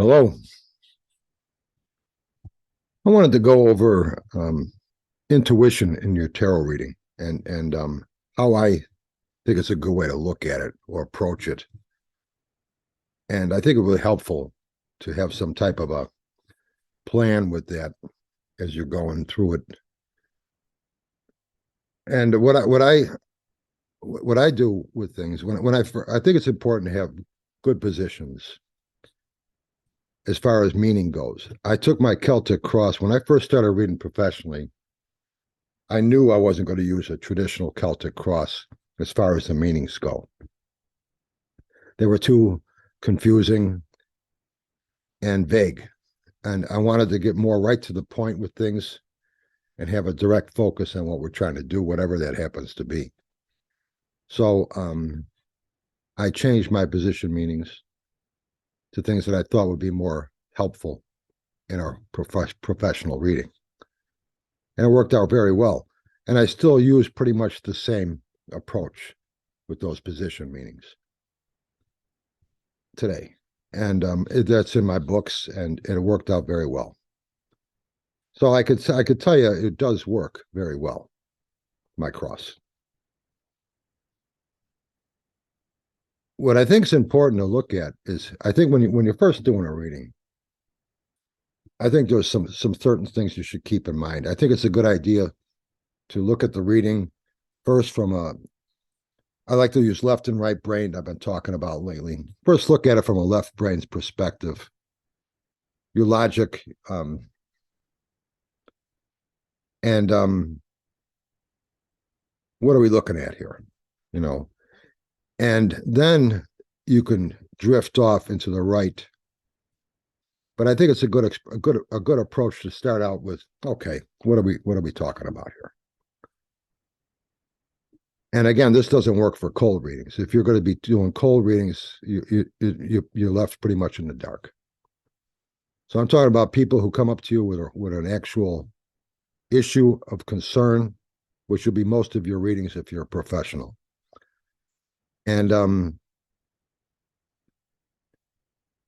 Hello. I wanted to go over intuition in your tarot reading and how I think it's a good way to look at it or approach it. And I think it would be helpful to have some type of a plan with that as you're going through it. And what I do with things I think it's important to have good positions as far as meaning goes. I took my Celtic Cross when I first started reading professionally. I knew I wasn't going to use a traditional Celtic cross as far as the meanings go. They were too confusing and vague. And I wanted to get more right to the point with things and have a direct focus on what we're trying to do, whatever that happens to be. So I changed my position meanings to things that I thought would be more helpful in our professional reading. And it worked out very well. And I still use pretty much the same approach with those position meanings today. And that's in my books, and it worked out very well. So I could tell you it does work very well, my cross. What I think is important to look at is, I think when you're first doing a reading, I think there's some certain things you should keep in mind. I think it's a good idea to look at the reading first I like to use left and right brain, I've been talking about lately. First, look at it from a left brain's perspective. Your logic, and what are we looking at here? You know, and then you can drift off into the right. But I think it's a good approach to start out with. Okay, what are we talking about here? And again, this doesn't work for cold readings. If you're going to be doing cold readings, you're left pretty much in the dark. So I'm talking about people who come up to you with an actual issue of concern, which will be most of your readings if you're a professional. And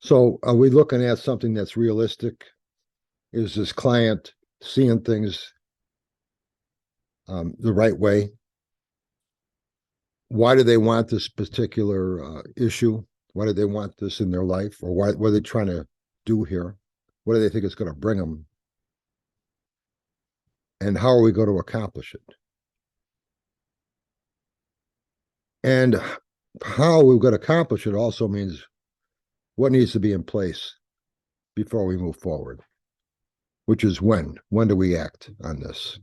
so are we looking at something that's realistic? Is this client seeing things the right way? Why do they want this particular issue? Why do they want this in their life? Or what are they trying to do here? What do they think it's going to bring them? And how are we going to accomplish it? And how we're going to accomplish it also means what needs to be in place before we move forward, which is when. When do we act on this?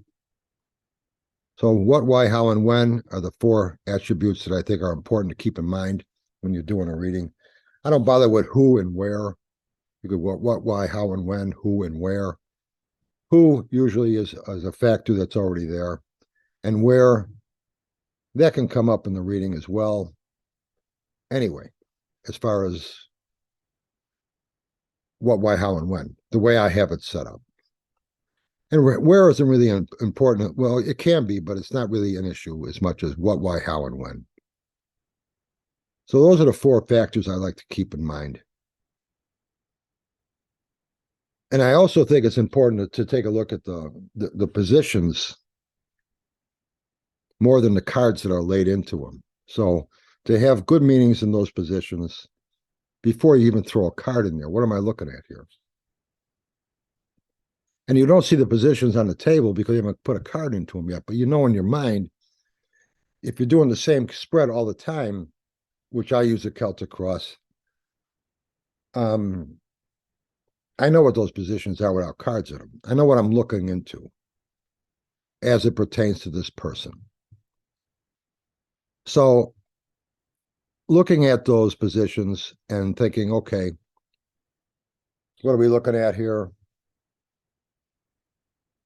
So what, why, how, and when are the four attributes that I think are important to keep in mind when you're doing a reading. I don't bother with who and where. You could what, why, how, and when, who and where. Who usually is a factor that's already there, and where, that can come up in the reading as well. Anyway, as far as what, why, how, and when, the way I have it set up. And where isn't really important. Well, it can be, but it's not really an issue as much as what, why, how, and when. So those are the four factors I like to keep in mind. And I also think it's important to take a look at the positions more than the cards that are laid into them. So to have good meanings in those positions before you even throw a card in there, what am I looking at here? And you don't see the positions on the table because you haven't put a card into them yet, but you know in your mind, if you're doing the same spread all the time, which I use a Celtic Cross, I know what those positions are without cards in them. I know what I'm looking into as it pertains to this person. So looking at those positions and thinking, okay, what are we looking at here?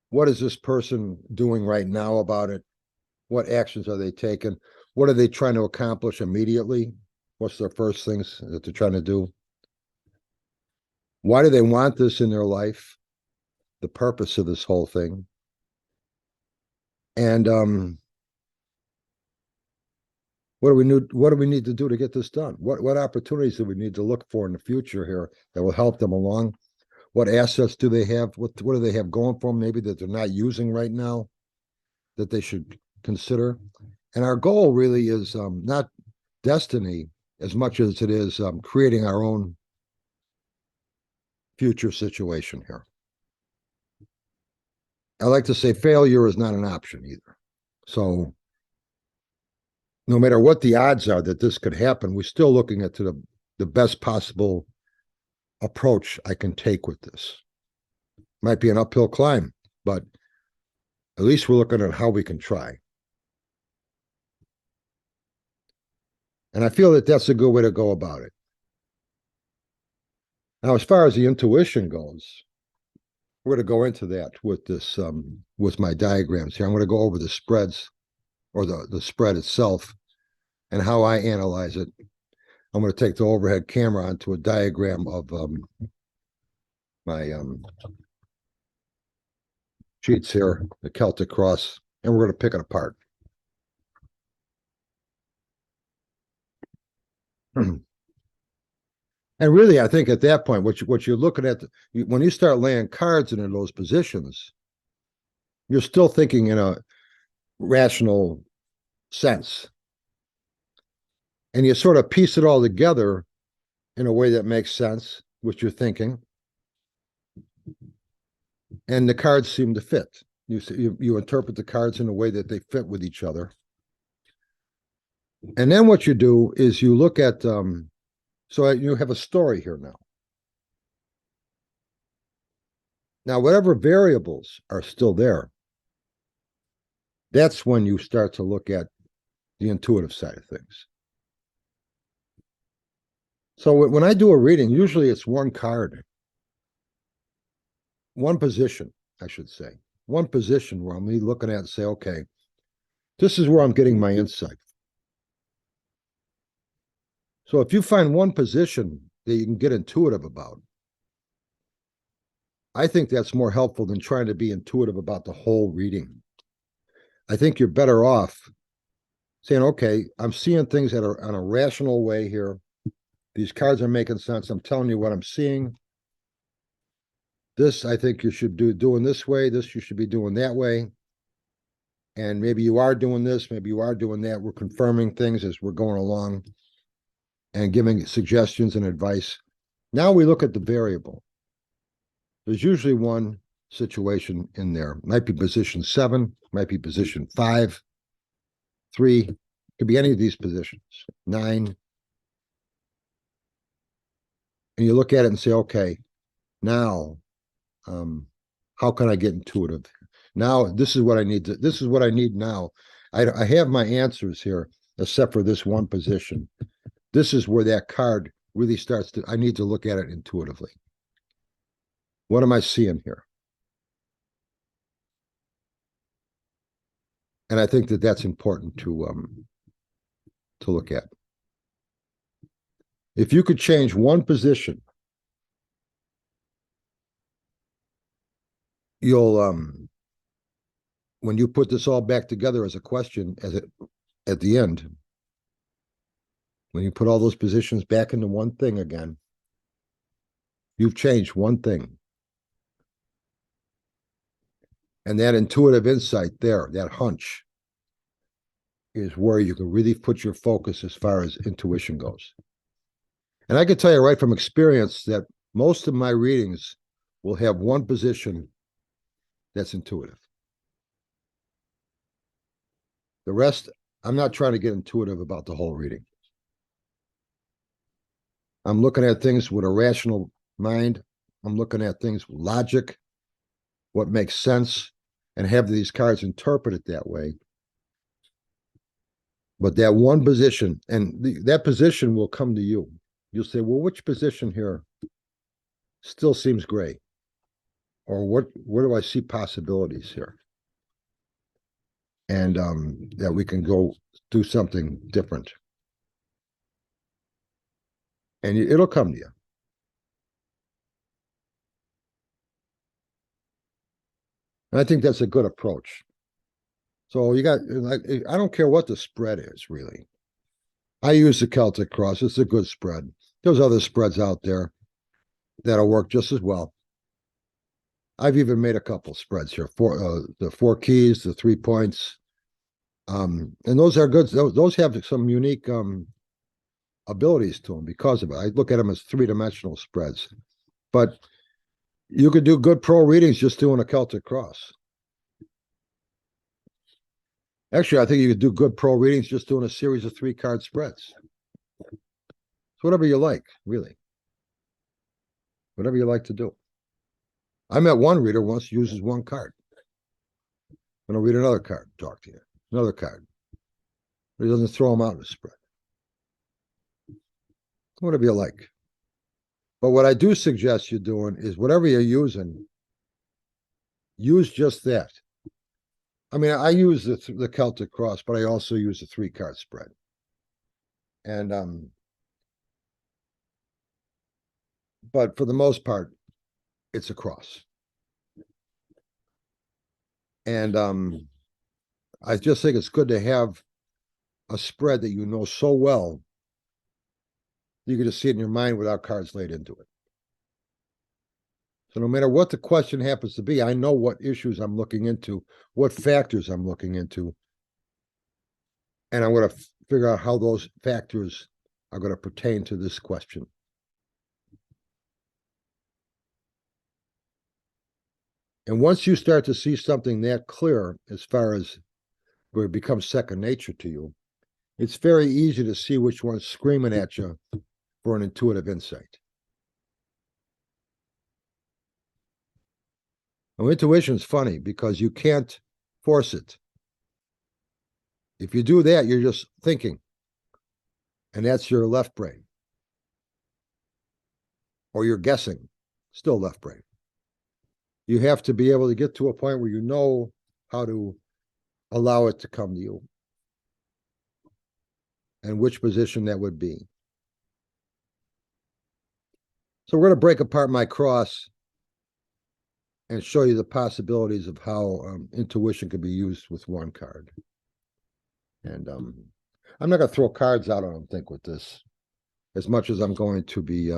What is this person doing right now about it? What actions are they taking? What are they trying to accomplish immediately? What's their first things that they're trying to do? Why do they want this in their life? The purpose of this whole thing. And What do we need to do to get this done? What opportunities do we need to look for in the future here that will help them along? What assets do they have? What do they have going for them, maybe that they're not using right now that they should consider? And our goal really is not destiny as much as it is creating our own future situation here. I like to say failure is not an option either. So no matter what the odds are that this could happen, we're still looking at the best possible approach I can take with this. Might be an uphill climb, but at least we're looking at how we can try. And I feel that that's a good way to go about it. Now, as far as the intuition goes, we're going to go into that with this, with my diagrams here. I'm going to go over the spreads or the spread itself and how I analyze it. I'm going to take the overhead camera onto a diagram of my sheets here, the Celtic Cross, and we're going to pick it apart. And really, I think at that point, what you're looking at, when you start laying cards into those positions, you're still thinking in a rational sense. And you sort of piece it all together in a way that makes sense, what you're thinking. And the cards seem to fit. You interpret the cards in a way that they fit with each other. And then what you do is you look at, so you have a story here now. Now, whatever variables are still there, that's when you start to look at the intuitive side of things. So when I do a reading, usually it's one card, one position, I should say, one position where I'm looking at and say, okay, this is where I'm getting my insight. So if you find one position that you can get intuitive about, I think that's more helpful than trying to be intuitive about the whole reading. I think you're better off saying, okay, I'm seeing things that are on a rational way here. These cards are making sense. I'm telling you what I'm seeing. This, I think you should do doing this way. This, you should be doing that way. And maybe you are doing this. Maybe you are doing that. We're confirming things as we're going along and giving suggestions and advice. Now we look at the variable. There's usually one situation in there. Might be position 7, might be position 5, 3, could be any of these positions, 9. And you look at it and say, okay, now, how can I get intuitive? Now, this is what I need this is what I need now. I have my answers here, except for this one position. This is where that card really starts to, I need to look at it intuitively. What am I seeing here? And I think that that's important to look at. If you could change one position, you'll when you put this all back together as a question at the end, when you put all those positions back into one thing again, you've changed one thing. And that intuitive insight there, that hunch, is where you can really put your focus as far as intuition goes. And I can tell you right from experience that most of my readings will have one position that's intuitive. The rest, I'm not trying to get intuitive about the whole reading. I'm looking at things with a rational mind. I'm looking at things with logic, what makes sense, and have these cards interpreted that way. But that one position, and that position will come to you. You'll say, well, which position here still seems gray? Or where do I see possibilities here? And that we can go do something different. And it'll come to you. And I think that's a good approach. So you got, I don't care what the spread is, really. I use the Celtic Cross. It's a good spread. There's other spreads out there that'll work just as well. I've even made a couple spreads here for the 4 keys, the 3 points. And those are good. Those have some unique abilities to them because of it. I look at them as 3-dimensional spreads. But you could do good pro readings just doing a Celtic Cross. Actually, I think you could do good pro readings just doing a series of 3-card spreads. It's whatever you like, really. Whatever you like to do. I met one reader once uses 1 card. I'm going to read another card, talk to you. Another card. But he doesn't throw them out in the spread. Whatever you like. But what I do suggest you doing is whatever you're using, use just that. I mean, I use the Celtic Cross, but I also use the 3-card spread. And but for the most part, it's a cross. And I just think it's good to have a spread that you know so well, you can just see it in your mind without cards laid into it. So no matter what the question happens to be, I know what issues I'm looking into, what factors I'm looking into, and I'm going to figure out how those factors are going to pertain to this question. And once you start to see something that clear, as far as where it becomes second nature to you, it's very easy to see which one's screaming at you for an intuitive insight. Now, intuition's funny because you can't force it. If you do that, you're just thinking, and that's your left brain. Or you're guessing, still left brain. You have to be able to get to a point where you know how to allow it to come to you and which position that would be. So we're going to break apart my cross and show you the possibilities of how intuition could be used with 1 card. And I'm not going to throw cards out, I don't think, with this, as much as I'm going to be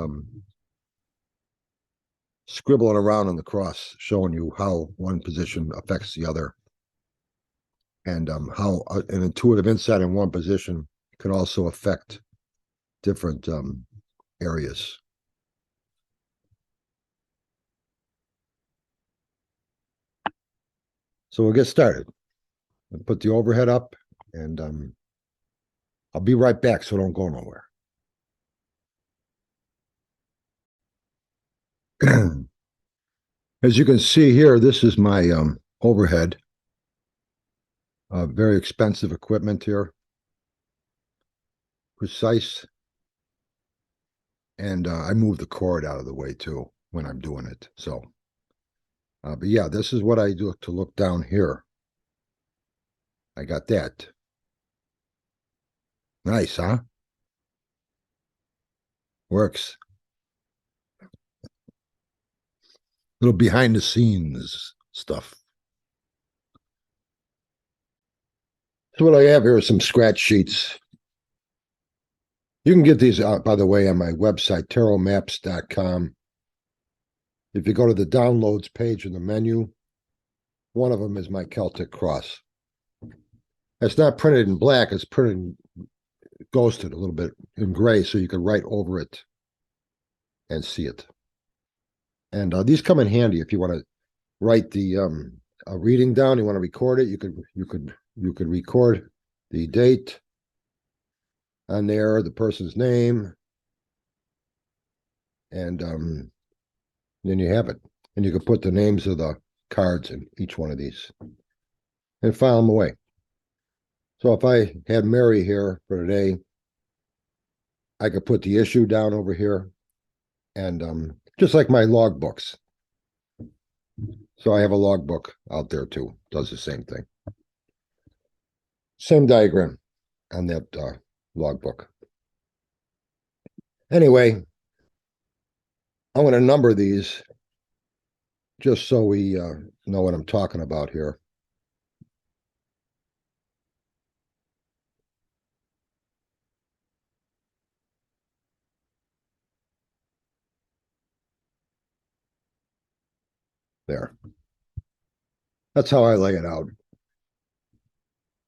scribbling around on the cross, showing you how one position affects the other, and how an intuitive insight in one position can also affect different areas. So we'll get started. I'll put the overhead up, and I'll be right back, so don't go nowhere. As you can see here, this is my overhead. Very expensive equipment here. Precise. And I move the cord out of the way too when I'm doing it. So, but yeah, this is what I do to look down here. I got that. Nice, huh? Works. Little behind the scenes stuff. So what I have here are some scratch sheets. You can get these out, by the way, on my website, tarotmaps.com. If you go to the downloads page in the menu, one of them is my Celtic Cross. It's not printed in black, it's printed ghosted a little bit in gray, so you can write over it and see it. And these come in handy if you want to write the a reading down. You want to record it. You could record the date on there, the person's name, and then you have it. And you can put the names of the cards in each one of these and file them away. So if I had Mary here for today, I could put the issue down over here, and just like my log books. So I have a logbook out there too, does the same thing. Same diagram on that logbook. Anyway, I'm going to number these just so we know what I'm talking about here. There. That's how I lay it out.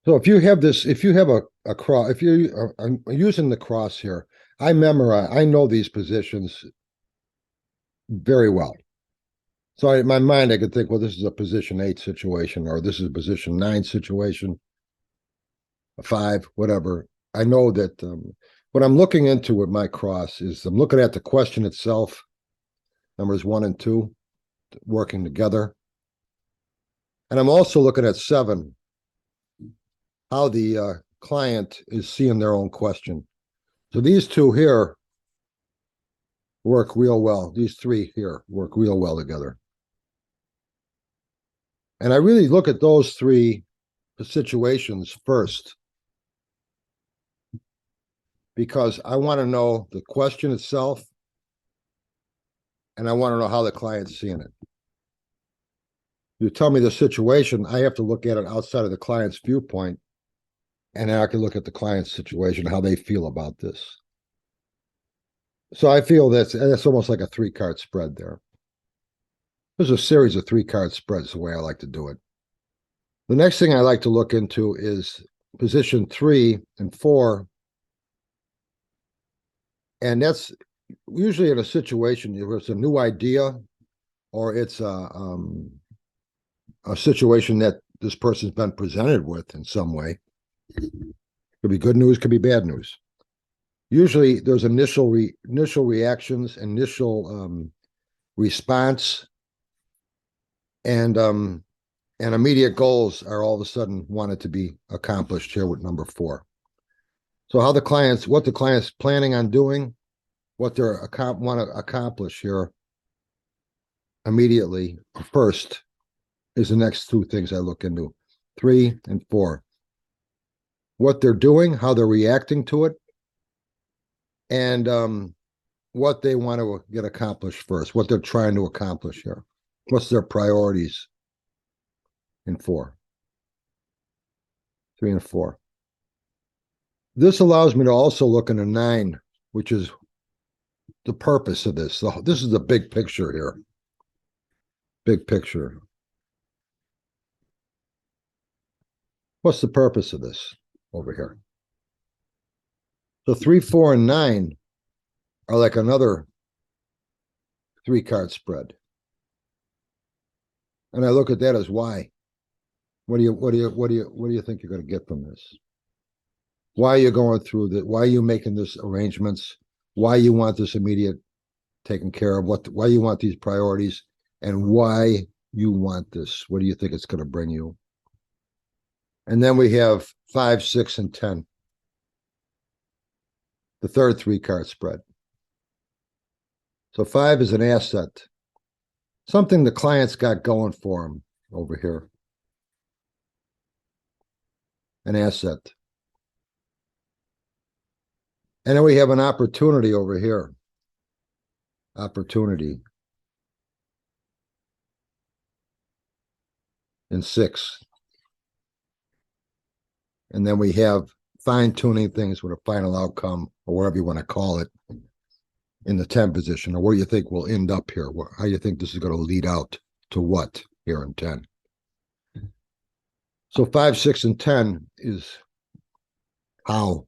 So if you have this, if you have a cross, if you I'm using the cross here, I know these positions very well. So in my mind, I could think, well, this is a position 8 situation, or this is a position 9 situation, a 5, whatever. I know that what I'm looking into with my cross is I'm looking at the question itself, numbers 1 and 2, working together. And I'm also looking at 7, how the client is seeing their own question. So these two here work real well. These 3 here work real well together. And I really look at those 3 situations first, because I want to know the question itself, and I want to know how the client's seeing it. You tell me the situation, I have to look at it outside of the client's viewpoint, and then I can look at the client's situation, how they feel about this. So I feel that's almost like a 3-card spread there. There's a series of 3-card spreads, the way I like to do it. The next thing I like to look into is position 3 and 4. And that's usually in a situation where it's a new idea, or it's a situation that this person's been presented with in some way. Could be good news, could be bad news. Usually there's initial reactions, initial response, and immediate goals are all of a sudden wanted to be accomplished here with number 4. So what the client's planning on doing, what they want to accomplish here immediately first is the next 2 things I look into, 3 and 4. What they're doing, how they're reacting to it, and what they want to get accomplished first, what they're trying to accomplish here. What's their priorities in 4, 3 and 4. This allows me to also look into 9, which is the purpose of this. So this is the big picture here. Big picture. What's the purpose of this over here? So 3, 4, and 9 are like another 3-card spread. And I look at that as why. What do you think you're going to get from this? Why are you going through that? Why are you making this arrangements? Why you want this immediate taken care of? Why you want these priorities, and why you want this? What do you think it's going to bring you? And then we have 5, 6, and 10. The third 3-card spread. So 5 is an asset, something the client's got going for him over here. An asset. And then we have an opportunity over here. Opportunity. In 6. And then we have fine-tuning things with a final outcome, or whatever you want to call it, in the 10 position, or where you think we'll end up here. How you think this is going to lead out to what here in 10. So 5, 6, and 10 is how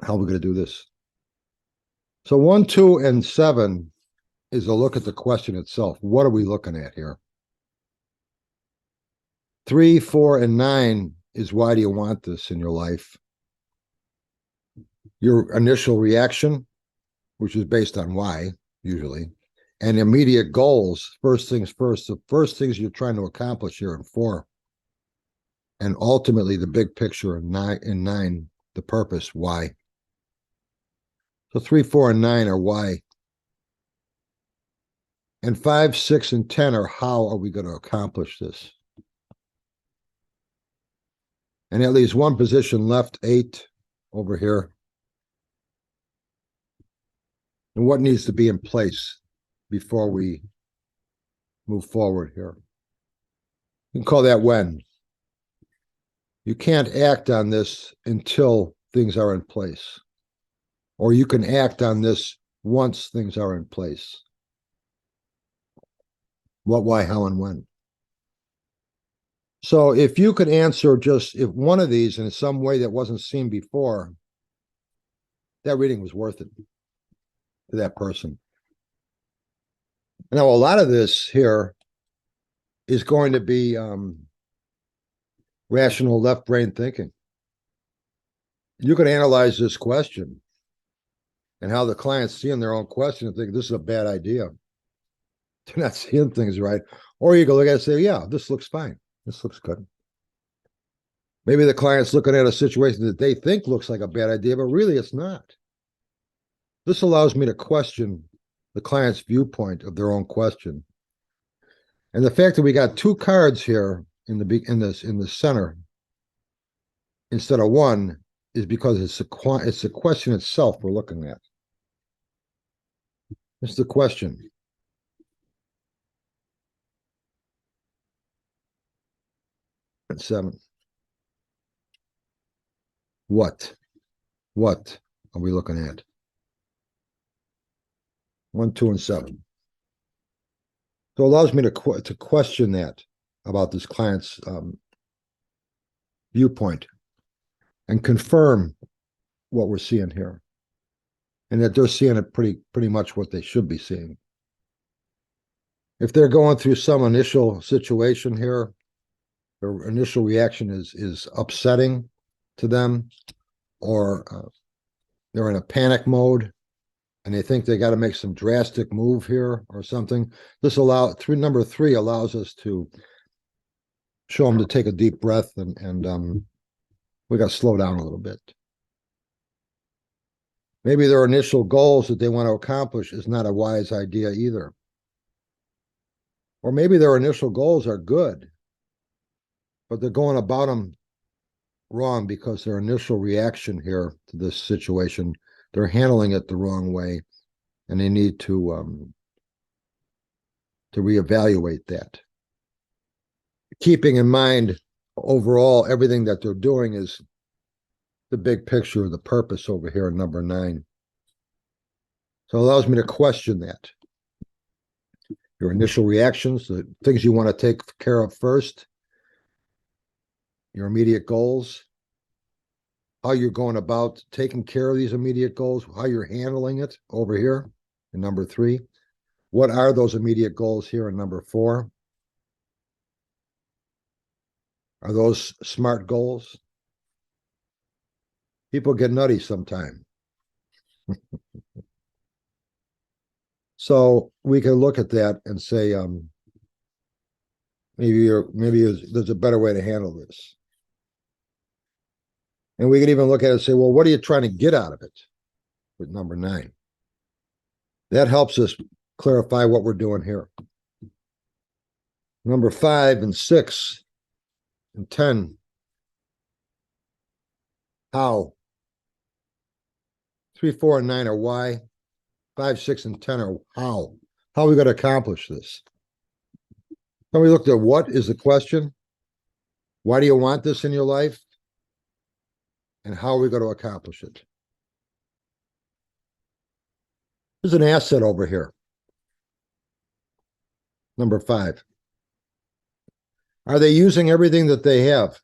we're going to do this. So 1, 2, and 7 is a look at the question itself. What are we looking at here? 3, 4, and 9 is why do you want this in your life? Your initial reaction, which is based on why, usually, and immediate goals, first things first, the first things you're trying to accomplish here in 4. And ultimately, the big picture in 9, the purpose, why. So 3, 4, and 9 are why. And 5, 6, and 10 are how are we going to accomplish this? And at least one position left, 8 over here. And what needs to be in place before we move forward here? You can call that when. You can't act on this until things are in place. Or you can act on this once things are in place. What, why, how, and when. So if you could answer just if one of these in some way that wasn't seen before, that reading was worth it to that person. Now, a lot of this here is going to be rational left brain thinking. You could analyze this question and how the client's seeing their own question and think this is a bad idea. They're not seeing things right. Or you go look at it and say, yeah, this looks fine. This looks good. Maybe the client's looking at a situation that they think looks like a bad idea, but really it's not. This allows me to question the client's viewpoint of their own question. And the fact that we got two cards here in the center instead of one is because it's the question itself we're looking at. It's the question. At 7. What are we looking at? 1, 2, and 7. So it allows me to question that about this client's viewpoint and confirm what we're seeing here, and that they're seeing it pretty much what they should be seeing. If they're going through some initial situation here, their initial reaction is upsetting to them, or they're in a panic mode and they think they got to make some drastic move here or something. This number 3 allows us to show them to take a deep breath and we got to slow down a little bit. Maybe their initial goals that they want to accomplish is not a wise idea either. Or maybe their initial goals are good, but they're going about them wrong because their initial reaction here to this situation, they're handling it the wrong way, and they need to reevaluate that. Keeping in mind, overall, everything that they're doing is the big picture of the purpose over here in number 9. So it allows me to question that. Your initial reactions, the things you want to take care of first, your immediate goals, how you're going about taking care of these immediate goals, how you're handling it over here in number 3. What are those immediate goals here in number 4? Are those smart goals? People get nutty sometime. So we can look at that and say, maybe there's a better way to handle this. And we can even look at it and say, well, what are you trying to get out of it with number 9? That helps us clarify what we're doing here. Number 5 and 6 and 10. How? 3, 4, and 9 are why. 5, 6, and 10 are how. How are we going to accomplish this? Then we looked at what is the question. Why do you want this in your life? And how are we going to accomplish it? There's an asset over here. Number 5. Are they using everything that they have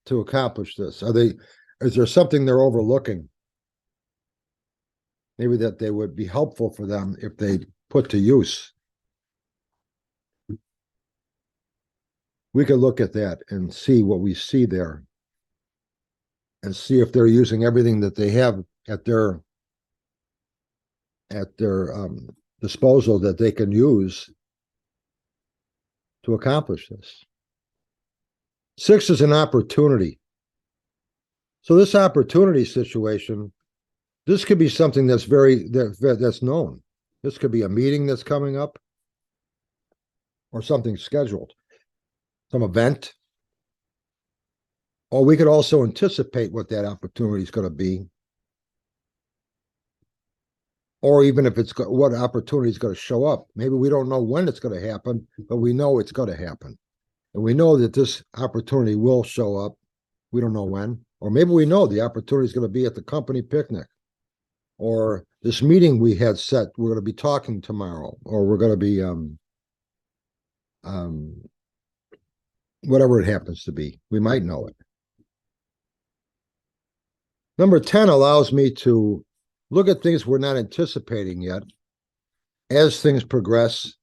to accomplish this? Is there something they're overlooking? Maybe that they would be helpful for them if they put to use. We could look at that and see what we see there and see if they're using everything that they have at their disposal that they can use to accomplish this. 6 is an opportunity. So this opportunity situation, this could be something that's that's known. This could be a meeting that's coming up or something scheduled, some event. Or we could also anticipate what that opportunity is going to be. Or even if what opportunity is going to show up. Maybe we don't know when it's going to happen, but we know it's going to happen. And we know that this opportunity will show up. We don't know when. Or maybe we know the opportunity is going to be at the company picnic. Or this meeting we had set, we're going to be talking tomorrow. Or we're going to be whatever it happens to be. We might know it. Number 10 allows me to look at things we're not anticipating yet as things progress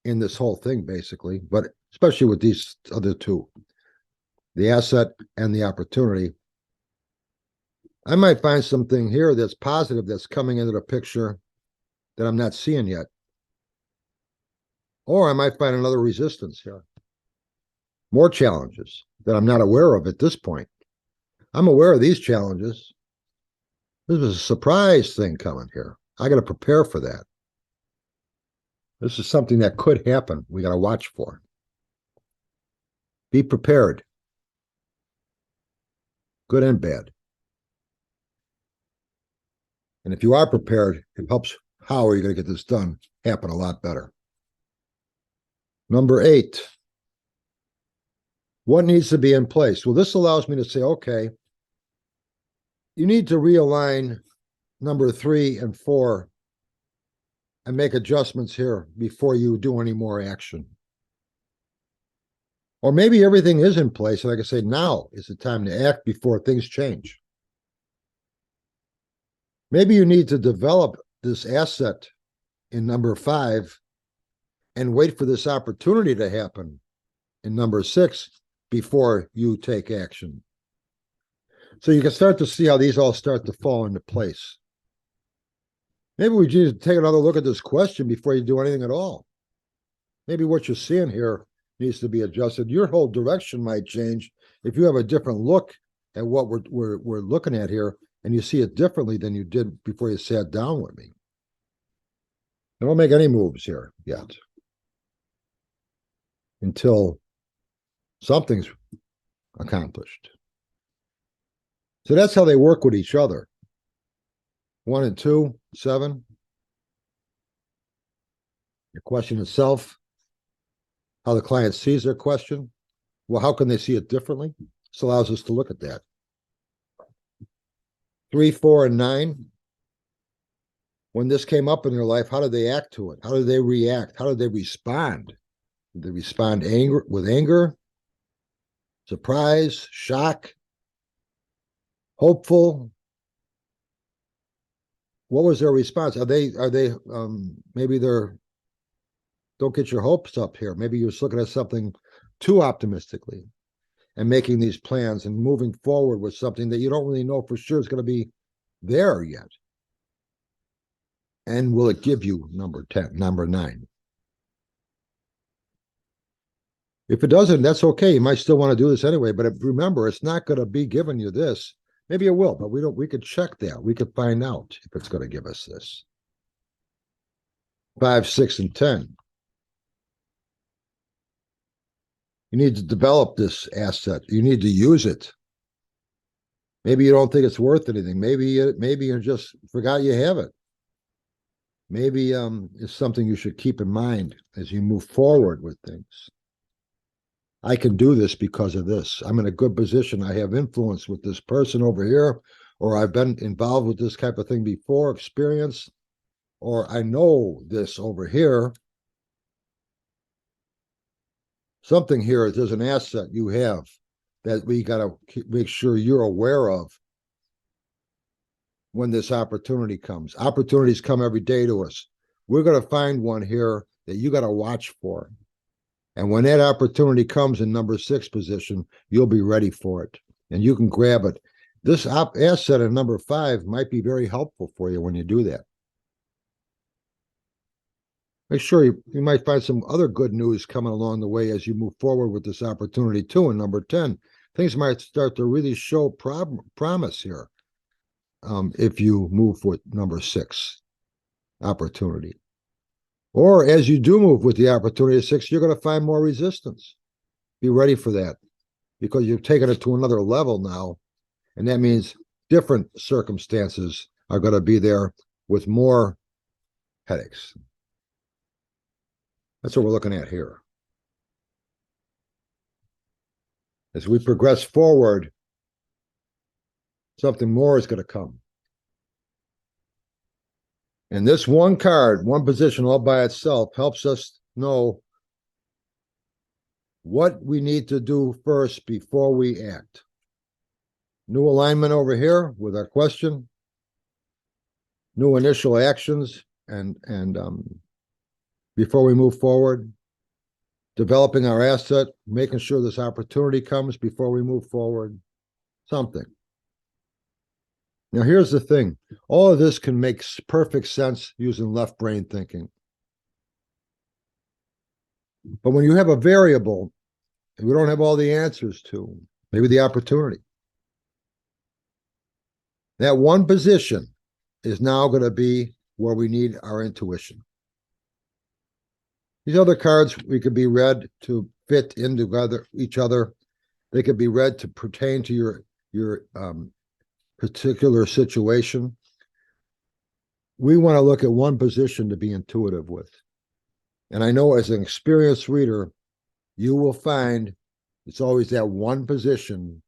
in this whole thing, basically, but especially with these other two, the asset and the opportunity. I might find something here that's positive that's coming into the picture that I'm not seeing yet. Or I might find another resistance here. More challenges that I'm not aware of at this point. I'm aware of these challenges. This is a surprise thing coming here. I got to prepare for that. This is something that could happen. We got to watch for. Be prepared. Good and bad. And if you are prepared, it helps how are you going to get this done happen a lot better. Number 8. What needs to be in place? Well, this allows me to say, okay, you need to realign number 3 and 4 and make adjustments here before you do any more action. Or maybe everything is in place, and I can say now is the time to act before things change. Maybe you need to develop this asset in number 5 and wait for this opportunity to happen in number 6 before you take action. So you can start to see how these all start to fall into place. Maybe we need to take another look at this question before you do anything at all. Maybe what you're seeing here needs to be adjusted. Your whole direction might change if you have a different look at what we're looking at here, and you see it differently than you did before you sat down with me. I don't make any moves here yet until something's accomplished. So that's how they work with each other. 1 and 2, 7. The question itself, how the client sees their question. Well, how can they see it differently? This allows us to look at that. 3, 4, and 9. When this came up in their life, how did they act to it? How did they react? How did they respond? Did they respond with anger, surprise, shock, hopeful? What was their response? Are they maybe they're, don't get your hopes up here. Maybe you're just looking at something too optimistically and making these plans and moving forward with something that you don't really know for sure is going to be there yet. And will it give you number 9? If it doesn't, that's okay. You might still want to do this anyway, but remember, it's not going to be giving you this. Maybe it will, but we could check that. We could find out if it's going to give us this. 5, 6, and 10. You need to develop this asset. You need to use it. Maybe you don't think it's worth anything. Maybe you just forgot you have it. Maybe it's something you should keep in mind as you move forward with things. I can do this because of this. I'm in a good position. I have influence with this person over here, or I've been involved with this type of thing before, experience, or I know this over here. Something here, there's an asset you have that we got to make sure you're aware of when this opportunity comes. Opportunities come every day to us. We're going to find one here that you got to watch for. And when that opportunity comes in number 6 position, you'll be ready for it and you can grab it. This asset in number 5 might be very helpful for you when you do that. Make sure you might find some other good news coming along the way as you move forward with this opportunity too in number 10. Things might start to really show promise here if you move with number 6, opportunity. Or as you do move with the opportunity of 6, you're going to find more resistance. Be ready for that because you've taken it to another level now. And that means different circumstances are going to be there with more headaches. That's what we're looking at here. As we progress forward, something more is going to come. And this one card, one position all by itself, helps us know what we need to do first before we act. New alignment over here with our question. New initial actions and before we move forward. Developing our asset, making sure this opportunity comes before we move forward. Something. Now, here's the thing. All of this can make perfect sense using left brain thinking. But when you have a variable and we don't have all the answers to, maybe the opportunity, that one position is now going to be where we need our intuition. These other cards, we could be read to fit into each other. They could be read to pertain to your particular situation. We want to look at one position to be intuitive with. And I know as an experienced reader, you will find it's always that one position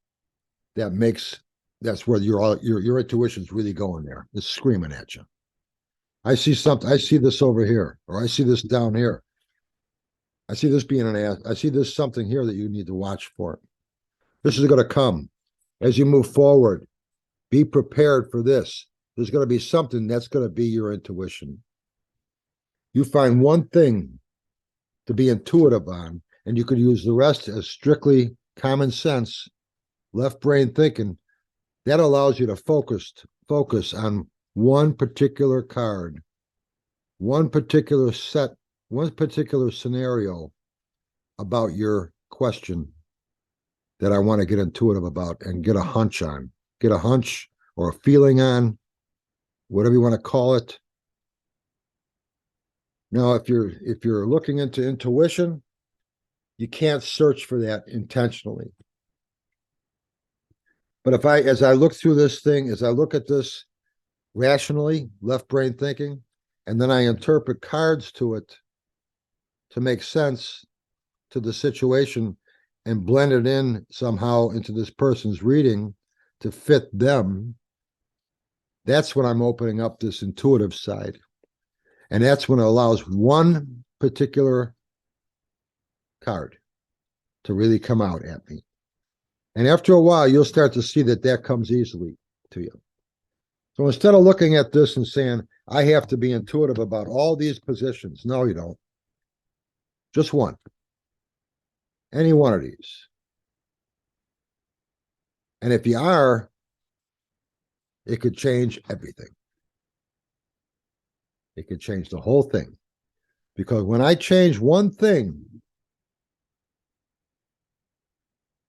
that's where your intuition's really going there. It's screaming at you. I see something, I see this over here, or I see this down here. I see this being I see this something here that you need to watch for. This is going to come. As you move forward, be prepared for this. There's going to be something that's going to be your intuition. You find one thing to be intuitive on, and you could use the rest as strictly common sense, left brain thinking. That allows you to focus on one particular card, one particular scenario about your question that I want to get intuitive about and get a hunch on. Get a hunch or a feeling on, whatever you want to call it. Now, if you're looking into intuition, you can't search for that intentionally. But as I look through this thing, as I look at this rationally, left brain thinking, and then I interpret cards to it to make sense to the situation and blend it in somehow into this person's reading to fit them, that's when I'm opening up this intuitive side. And that's when it allows one particular card to really come out at me. And after a while, you'll start to see that comes easily to you. So instead of looking at this and saying, I have to be intuitive about all these positions. No, you don't. Just one. Any one of these. And if you are, it could change everything. It could change the whole thing. Because when I change one thing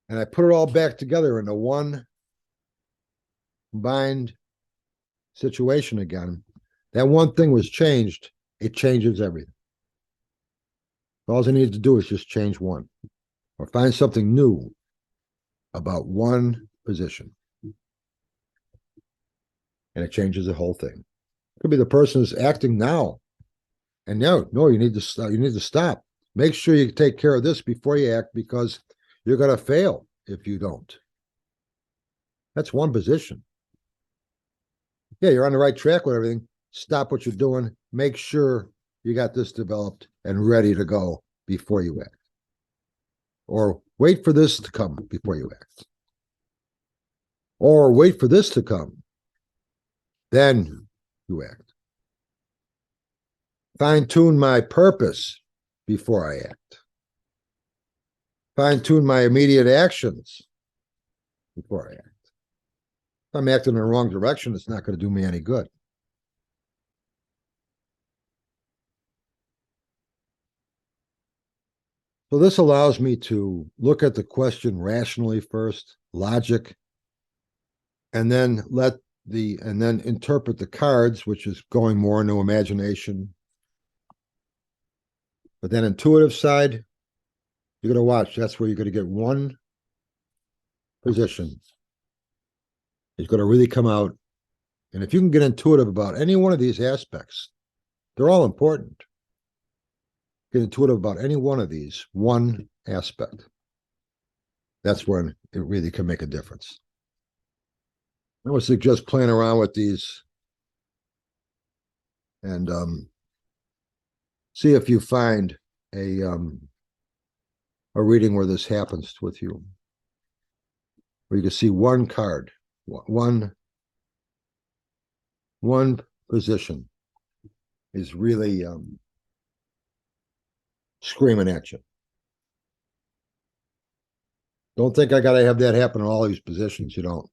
and I put it all back together into one combined situation again, that one thing was changed, it changes everything. All I need to do is just change one or find something new about one position. And it changes the whole thing. It could be the person is acting now. And no, you need to stop. Make sure you take care of this before you act, because you're going to fail if you don't. That's one position. Yeah, you're on the right track with everything. Stop what you're doing. Make sure you got this developed and ready to go before you act. Or wait for this to come before you act. Or wait for this to come. Then you act. Fine-tune my purpose before I act. Fine-tune my immediate actions before I act. If I'm acting in the wrong direction, it's not going to do me any good. So this allows me to look at the question rationally first, logic, and then interpret the cards, which is going more into imagination. But then intuitive side, you're going to watch. That's where you're going to get one position. It's going to really come out. And if you can get intuitive about any one of these aspects, they're all important. Get intuitive about any one of these, one aspect. That's when it really can make a difference. I would suggest playing around with these and see if you find a a reading where this happens with you, where you can see one card, one position is really screaming at you. Don't think I got to have that happen in all these positions. You don't.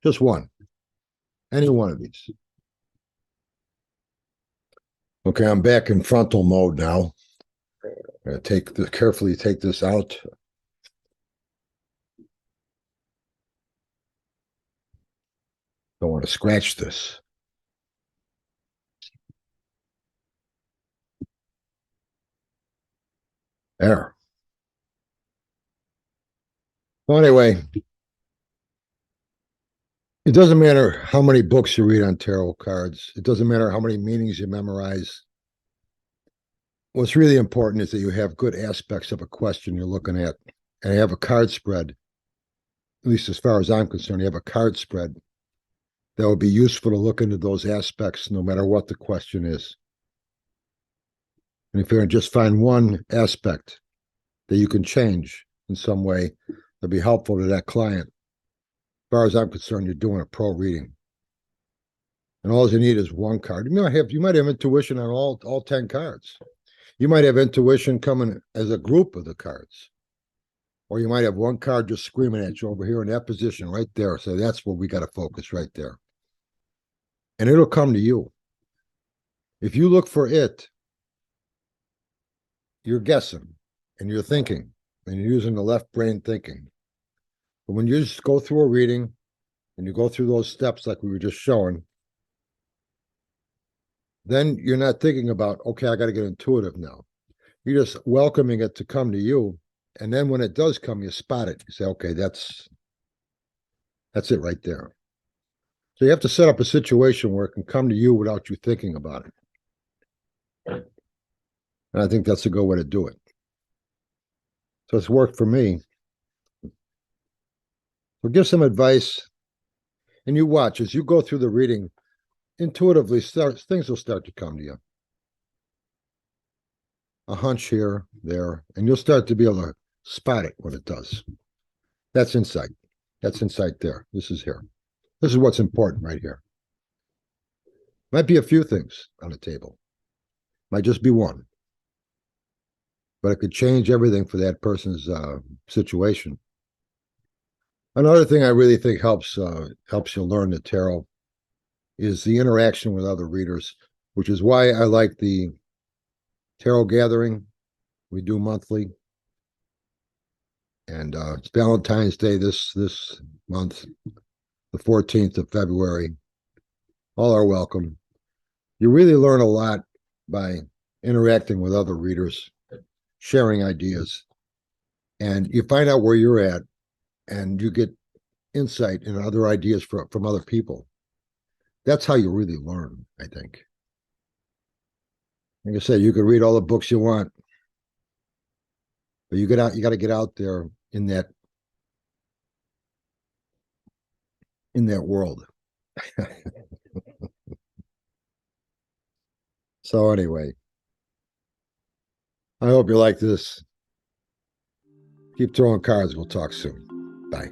Just one. Any one of these. Okay, I'm back in frontal mode now. I'm going to carefully take this out. Don't want to scratch this. There. Well, anyway, it doesn't matter how many books you read on tarot cards. It doesn't matter how many meanings you memorize. What's really important is that you have good aspects of a question you're looking at, and you have a card spread. At least as far as I'm concerned, you have a card spread that would be useful to look into those aspects no matter what the question is. And if you're going to just find one aspect that you can change in some way that'd be helpful to that client, as far as I'm concerned, you're doing a pro reading. And all you need is one card. You might have intuition on all 10 cards. You might have intuition coming as a group of the cards. Or you might have one card just screaming at you over here in that position right there. So that's where we got to focus right there. And it'll come to you. If you look for it, you're guessing and you're thinking and you're using the left brain thinking. But when you just go through a reading and you go through those steps like we were just showing, then you're not thinking about, okay, I got to get intuitive now. You're just welcoming it to come to you. And then when it does come, you spot it. You say, okay, that's it right there. So you have to set up a situation where it can come to you without you thinking about it. And I think that's a good way to do it. So it's worked for me. So give some advice. And you watch as you go through the reading, intuitively things will start to come to you. A hunch here, there, and you'll start to be able to spot it when it does. That's insight. That's insight there. This is here. This is what's important right here. Might be a few things on the table. Might just be one. But it could change everything for that person's situation. Another thing I really think helps you learn the tarot is the interaction with other readers, which is why I like the tarot gathering we do monthly. And it's Valentine's Day this month, the 14th of February. All are welcome. You really learn a lot by interacting with other readers, sharing ideas, and you find out where you're at, and you get insight and other ideas from other people. That's how you really learn, I think. Like I said, you can read all the books you want, but you got to get out there in that world. So anyway, I hope you like this. Keep throwing cards. We'll talk soon. Bye.